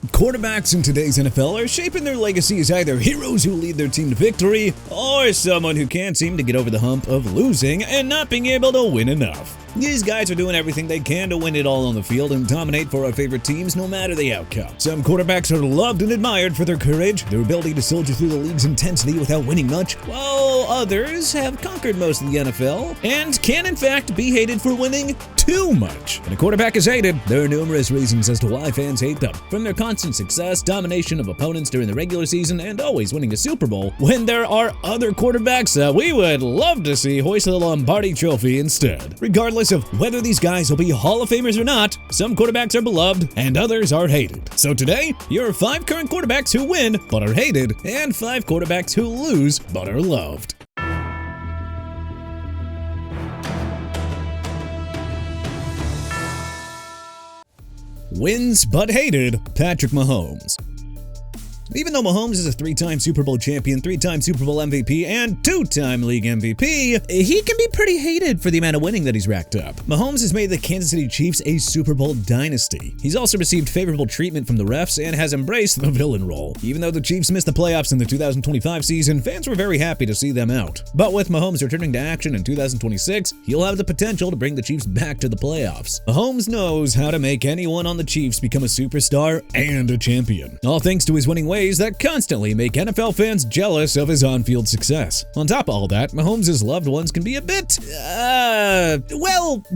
Quarterbacks in today's NFL are shaping their legacy as either heroes who lead their team to victory, or someone who can't seem to get over the hump of losing and not being able to win enough. These guys are doing everything they can to win it all on the field and dominate for our favorite teams no matter the outcome. Some quarterbacks are loved and admired for their courage, their ability to soldier through the league's intensity without winning much, while others have conquered most of the NFL and can in fact be hated for winning too much. When a quarterback is hated, there are numerous reasons as to why fans hate them. From their constant success, domination of opponents during the regular season, and always winning a Super Bowl, when there are other quarterbacks that we would love to see hoist the Lombardi Trophy instead. Regardless of whether these guys will be Hall of Famers or not, some quarterbacks are beloved and others are hated. So today, here are 5 current quarterbacks who win but are hated, and 5 quarterbacks who lose but are loved. Wins but hated, Patrick Mahomes. Even though Mahomes is a 3-time Super Bowl champion, 3-time Super Bowl MVP, and 2-time league MVP, he can be pretty hated for the amount of winning that he's racked up. Mahomes has made the Kansas City Chiefs a Super Bowl dynasty. He's also received favorable treatment from the refs and has embraced the villain role. Even though the Chiefs missed the playoffs in the 2025 season, fans were very happy to see them out. But with Mahomes returning to action in 2026, he'll have the potential to bring the Chiefs back to the playoffs. Mahomes knows how to make anyone on the Chiefs become a superstar and a champion, all thanks to his winning ways that constantly make NFL fans jealous of his on-field success. On top of all that, Mahomes' loved ones can be a bit,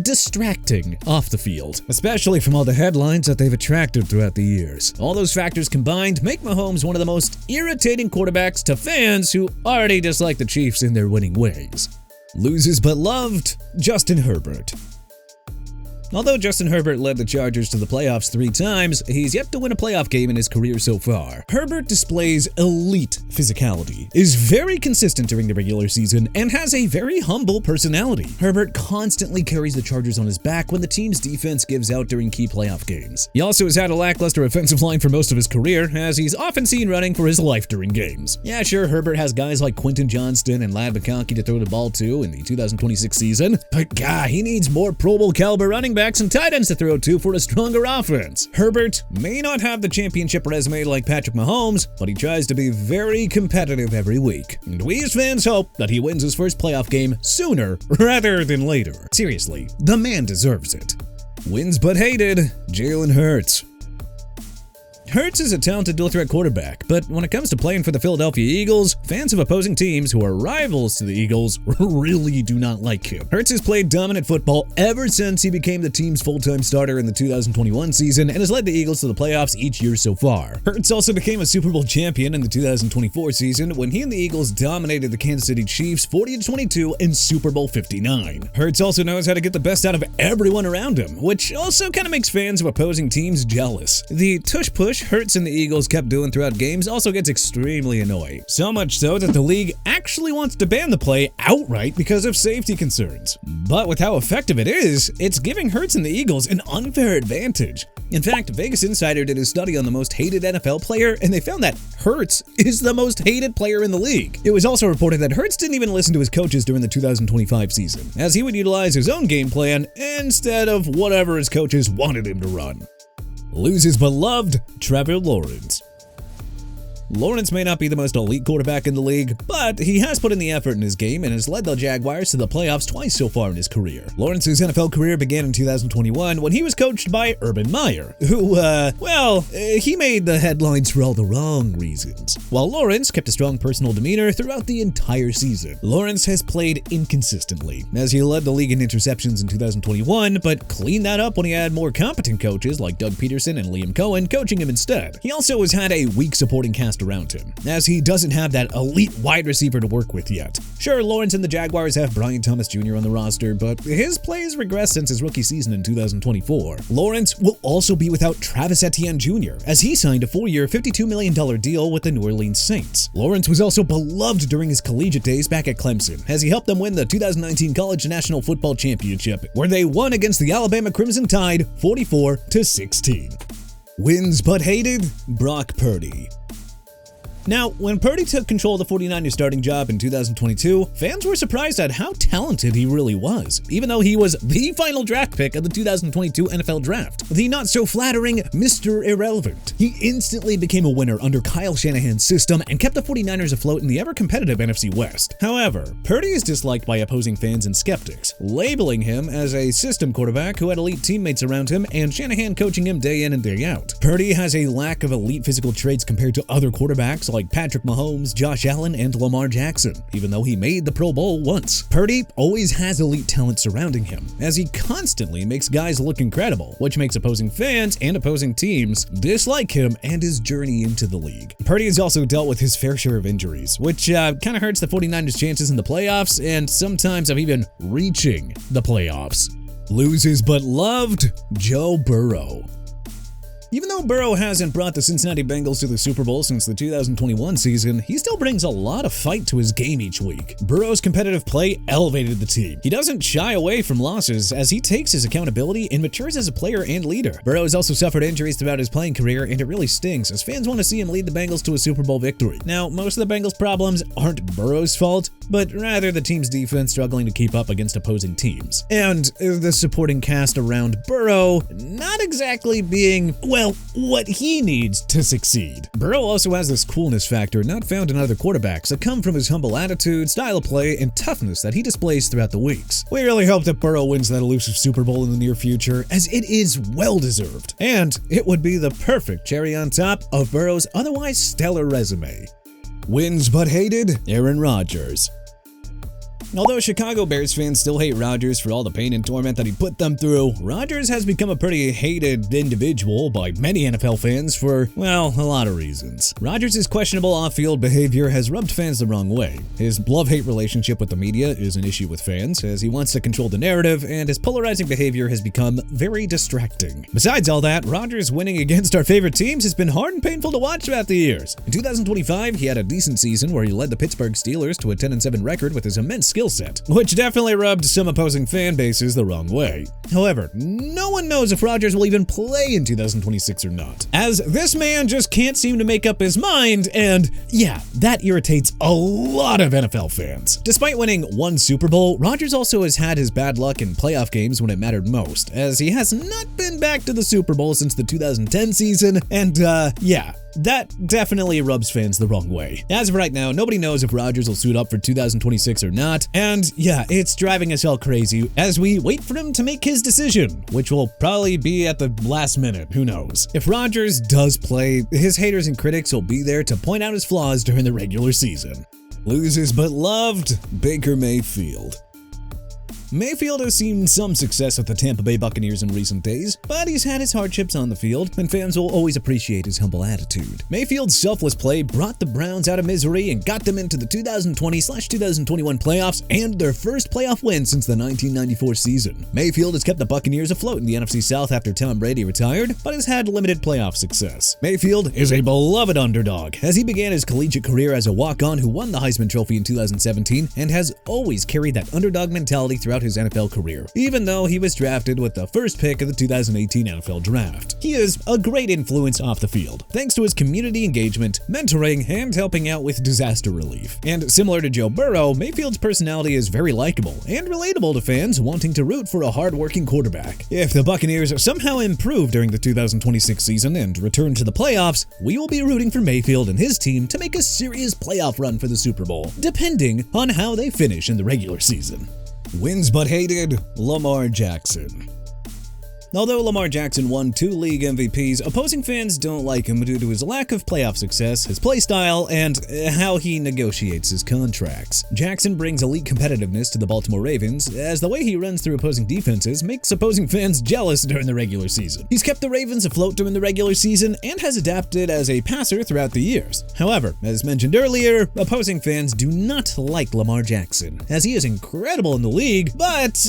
distracting off the field, especially from all the headlines that they've attracted throughout the years. All those factors combined make Mahomes one of the most irritating quarterbacks to fans who already dislike the Chiefs in their winning ways. Loses but loved, Justin Herbert. Although Justin Herbert led the Chargers to the playoffs 3 times, he's yet to win a playoff game in his career so far. Herbert displays elite physicality, is very consistent during the regular season, and has a very humble personality. Herbert constantly carries the Chargers on his back when the team's defense gives out during key playoff games. He also has had a lackluster offensive line for most of his career, as he's often seen running for his life during games. Yeah, sure, Herbert has guys like Quentin Johnston and Ladd McConkey to throw the ball to in the 2026 season, but God, he needs more Pro Bowl caliber running backs and tight ends to throw to for a stronger offense. Herbert may not have the championship resume like Patrick Mahomes, but he tries to be very competitive every week. And we as fans hope that he wins his first playoff game sooner rather than later. Seriously, the man deserves it. Wins but hated, Jalen Hurts. Hurts is a talented dual-threat quarterback, but when it comes to playing for the Philadelphia Eagles, fans of opposing teams who are rivals to the Eagles really do not like him. Hurts has played dominant football ever since he became the team's full-time starter in the 2021 season and has led the Eagles to the playoffs each year so far. Hurts also became a Super Bowl champion in the 2024 season when he and the Eagles dominated the Kansas City Chiefs 40-22 in Super Bowl 59. Hurts also knows how to get the best out of everyone around him, which also kind of makes fans of opposing teams jealous. The tush-push Hurts and the Eagles kept doing throughout games also gets extremely annoying. So much so that the league actually wants to ban the play outright because of safety concerns. But with how effective it is, it's giving Hurts and the Eagles an unfair advantage. In fact, Vegas Insider did a study on the most hated NFL player, and they found that Hurts is the most hated player in the league. It was also reported that Hurts didn't even listen to his coaches during the 2025 season, as he would utilize his own game plan instead of whatever his coaches wanted him to run. Loses but loved, Trevor Lawrence. Lawrence may not be the most elite quarterback in the league, but he has put in the effort in his game and has led the Jaguars to the playoffs twice so far in his career. Lawrence's NFL career began in 2021 when he was coached by Urban Meyer, who, he made the headlines for all the wrong reasons. While Lawrence kept a strong personal demeanor throughout the entire season, Lawrence has played inconsistently, as he led the league in interceptions in 2021, but cleaned that up when he had more competent coaches like Doug Peterson and Liam Cohen coaching him instead. He also has had a weak supporting cast around him, as he doesn't have that elite wide receiver to work with yet. Sure, Lawrence and the Jaguars have Brian Thomas Jr. on the roster, but his plays regressed since his rookie season in 2024. Lawrence will also be without Travis Etienne Jr., as he signed a 4-year, $52 million deal with the New Orleans Saints. Lawrence was also beloved during his collegiate days back at Clemson, as he helped them win the 2019 College National Football Championship, where they won against the Alabama Crimson Tide 44-16. Wins but hated, Brock Purdy. Now, when Purdy took control of the 49ers starting job in 2022, fans were surprised at how talented he really was, even though he was the final draft pick of the 2022 NFL Draft. The not-so-flattering Mr. Irrelevant. He instantly became a winner under Kyle Shanahan's system and kept the 49ers afloat in the ever-competitive NFC West. However, Purdy is disliked by opposing fans and skeptics, labeling him as a system quarterback who had elite teammates around him and Shanahan coaching him day in and day out. Purdy has a lack of elite physical traits compared to other quarterbacks like Patrick Mahomes, Josh Allen, and Lamar Jackson, even though he made the Pro Bowl once. Purdy always has elite talent surrounding him, as he constantly makes guys look incredible, which makes opposing fans and opposing teams dislike him and his journey into the league. Purdy has also dealt with his fair share of injuries, which kind of hurts the 49ers' chances in the playoffs and sometimes of even reaching the playoffs. Loses but loved, Joe Burrow. Even though Burrow hasn't brought the Cincinnati Bengals to the Super Bowl since the 2021 season, he still brings a lot of fight to his game each week. Burrow's competitive play elevated the team. He doesn't shy away from losses as he takes his accountability and matures as a player and leader. Burrow has also suffered injuries throughout his playing career, and it really stings as fans want to see him lead the Bengals to a Super Bowl victory. Now, most of the Bengals' problems aren't Burrow's fault, but rather the team's defense struggling to keep up against opposing teams. And the supporting cast around Burrow not exactly being, well, what he needs to succeed. Burrow also has this coolness factor not found in other quarterbacks that come from his humble attitude, style of play, and toughness that he displays throughout the weeks. We really hope that Burrow wins that elusive Super Bowl in the near future, as it is well-deserved, and it would be the perfect cherry on top of Burrow's otherwise stellar resume. Wins but hated, Aaron Rodgers. Although Chicago Bears fans still hate Rodgers for all the pain and torment that he put them through, Rodgers has become a pretty hated individual by many NFL fans for, well, a lot of reasons. Rodgers' questionable off-field behavior has rubbed fans the wrong way. His love-hate relationship with the media is an issue with fans, as he wants to control the narrative, and his polarizing behavior has become very distracting. Besides all that, Rodgers winning against our favorite teams has been hard and painful to watch throughout the years. In 2025, he had a decent season where he led the Pittsburgh Steelers to a 10-7 record with his immense skill set, which definitely rubbed some opposing fan bases the wrong way. However, no one knows if Rodgers will even play in 2026 or not, as this man just can't seem to make up his mind, and yeah, that irritates a lot of NFL fans. Despite winning one Super Bowl, Rodgers also has had his bad luck in playoff games when it mattered most, as he has not been back to the Super Bowl since the 2010 season, and yeah, that definitely rubs fans the wrong way. As of right now, nobody knows if Rodgers will suit up for 2026 or not, and yeah, it's driving us all crazy as we wait for him to make his decision, which will probably be at the last minute, who knows. If Rodgers does play, his haters and critics will be there to point out his flaws during the regular season. Loses but loved, Baker Mayfield. Mayfield has seen some success with the Tampa Bay Buccaneers in recent days, but he's had his hardships on the field, and fans will always appreciate his humble attitude. Mayfield's selfless play brought the Browns out of misery and got them into the 2020/2021 playoffs and their first playoff win since the 1994 season. Mayfield has kept the Buccaneers afloat in the NFC South after Tom Brady retired, but has had limited playoff success. Mayfield is a beloved underdog, as he began his collegiate career as a walk-on who won the Heisman Trophy in 2017 and has always carried that underdog mentality throughout his NFL career, even though he was drafted with the first pick of the 2018 NFL Draft. He is a great influence off the field, thanks to his community engagement, mentoring, and helping out with disaster relief. And similar to Joe Burrow, Mayfield's personality is very likable and relatable to fans wanting to root for a hard-working quarterback. If the Buccaneers somehow improve during the 2026 season and return to the playoffs, we will be rooting for Mayfield and his team to make a serious playoff run for the Super Bowl, depending on how they finish in the regular season. Wins but hated, Lamar Jackson. Although Lamar Jackson won 2 league MVPs, opposing fans don't like him due to his lack of playoff success, his play style, and how he negotiates his contracts. Jackson brings elite competitiveness to the Baltimore Ravens, as the way he runs through opposing defenses makes opposing fans jealous during the regular season. He's kept the Ravens afloat during the regular season and has adapted as a passer throughout the years. However, as mentioned earlier, opposing fans do not like Lamar Jackson, as he is incredible in the league, but,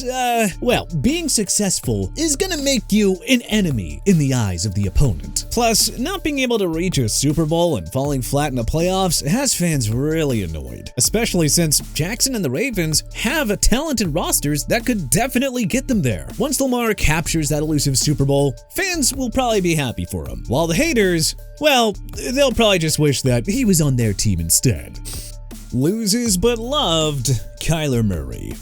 well, being successful is gonna make make you an enemy in the eyes of the opponent. Plus, not being able to reach a Super Bowl and falling flat in the playoffs has fans really annoyed, especially since Jackson and the Ravens have talented rosters that could definitely get them there. Once Lamar captures that elusive Super Bowl, fans will probably be happy for him, while the haters, well, they'll probably just wish that he was on their team instead. Loses but loved, Kyler Murray.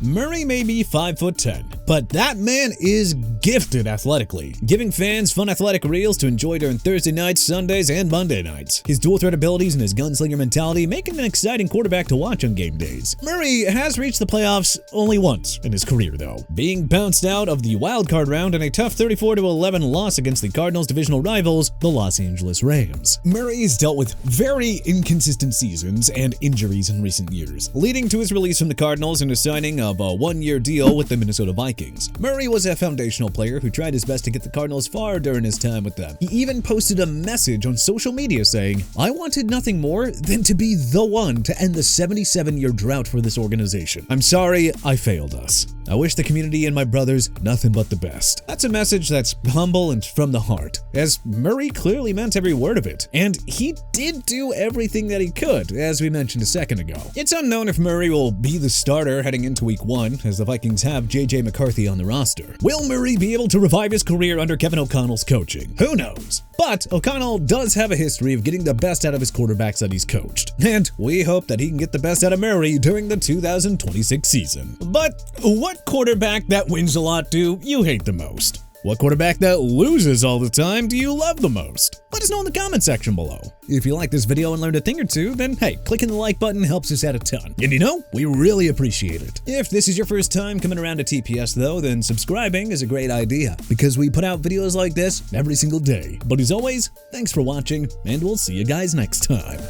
Murray may be 5'10", but that man is gifted athletically, giving fans fun athletic reels to enjoy during Thursday nights, Sundays, and Monday nights. His dual threat abilities and his gunslinger mentality make him an exciting quarterback to watch on game days. Murray has reached the playoffs only once in his career, though, being bounced out of the wildcard round in a tough 34-11 loss against the Cardinals' divisional rivals, the Los Angeles Rams. Murray's dealt with very inconsistent seasons and injuries in recent years, leading to his release from the Cardinals and his signing of a one-year deal with the Minnesota Vikings. Murray was a foundational player who tried his best to get the Cardinals far during his time with them. He even posted a message on social media saying, "I wanted nothing more than to be the one to end the 77-year drought for this organization. I'm sorry I failed us. I wish the community and my brothers nothing but the best." That's a message that's humble and from the heart, as Murray clearly meant every word of it. And he did do everything that he could, as we mentioned a second ago. It's unknown if Murray will be the starter heading into Week 1, as the Vikings have J.J. McCarthy on the roster. Will Murray be able to revive his career under Kevin O'Connell's coaching? Who knows? But O'Connell does have a history of getting the best out of his quarterbacks that he's coached, and we hope that he can get the best out of Murray during the 2026 season. But what quarterback that wins a lot do you hate the most? What quarterback that loses all the time do you love the most? Let us know in the comment section below. If you like this video and learned a thing or two, then hey, clicking the like button helps us out a ton. And you know, we really appreciate it. If this is your first time coming around to TPS though, then subscribing is a great idea, because we put out videos like this every single day. But as always, thanks for watching, and we'll see you guys next time.